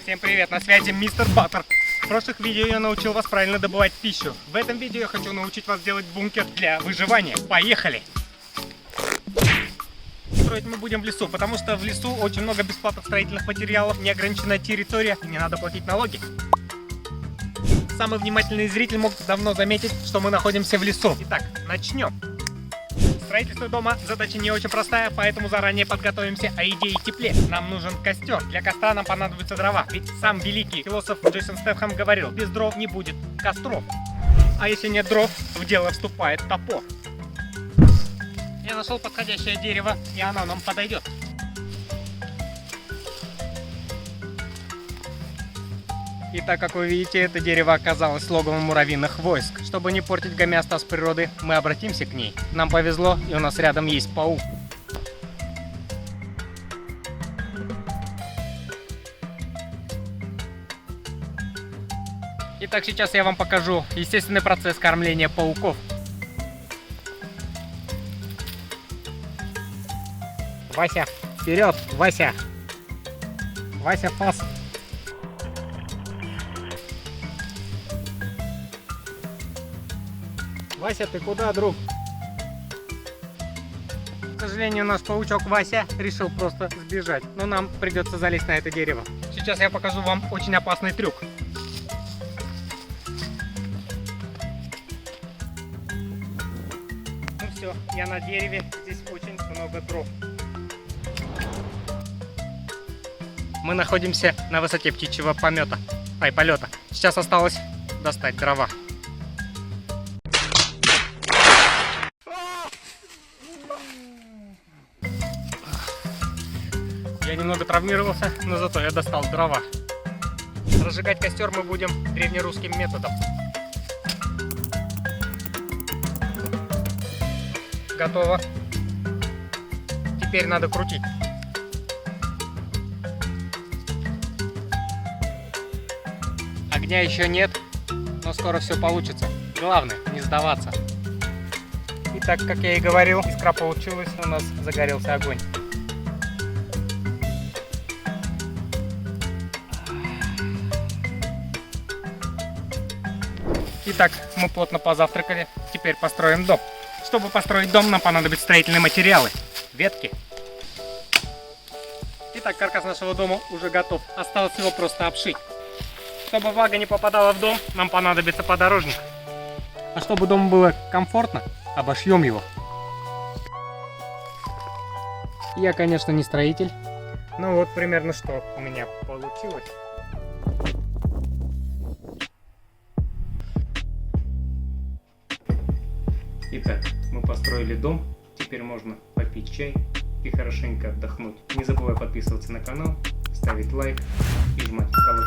Всем привет, на связи Мистер Баттер. В прошлых видео я научил вас правильно добывать пищу. В этом видео я хочу научить вас делать бункер для выживания. Поехали! Строить мы будем в лесу, потому что в лесу очень много бесплатных строительных материалов, неограниченная территория и не надо платить налоги. Самый внимательный зритель мог давно заметить, что мы находимся в лесу. Итак, начнем. Строительство дома задача не очень простая, поэтому заранее подготовимся о еде и тепле. Нам нужен костер. Для костра нам понадобятся дрова. Ведь сам великий философ Джейсон Стэтхэм говорил: без дров не будет костров. А если нет дров, в дело вступает топор. Я нашел подходящее дерево, и оно нам подойдет. И так как вы видите, это дерево оказалось логовом муравьиных войск. Чтобы не портить гомеостаз природы, мы обратимся к ней. Нам повезло, и у нас рядом есть паук. Итак, сейчас я вам покажу естественный процесс кормления пауков. Вася, вперед! Вася! Вася, пас! Вася, ты куда, друг? К сожалению, наш паучок Вася решил просто сбежать, но нам придется залезть на это дерево. Сейчас я покажу вам очень опасный трюк. Ну все, я на дереве, здесь очень много дров. Мы находимся на высоте птичьего полета. Сейчас осталось достать дрова. Я немного травмировался, но зато я достал дрова. Разжигать костер мы будем древнерусским методом. Готово. Теперь надо крутить. Огня еще нет, но скоро все получится. Главное не сдаваться. И так, как я и говорил, искра получилась, у нас загорелся огонь. Итак, мы плотно позавтракали, теперь построим дом. Чтобы построить дом, нам понадобятся строительные материалы, ветки. Итак, каркас нашего дома уже готов, осталось его просто обшить. Чтобы влага не попадала в дом, нам понадобится подорожник. А чтобы дому было комфортно, обошьем его. Я, конечно, не строитель, но вот примерно что у меня получилось. Итак, мы построили дом, теперь можно попить чай и хорошенько отдохнуть. Не забывай подписываться на канал, ставить лайк и жмать колокольчик.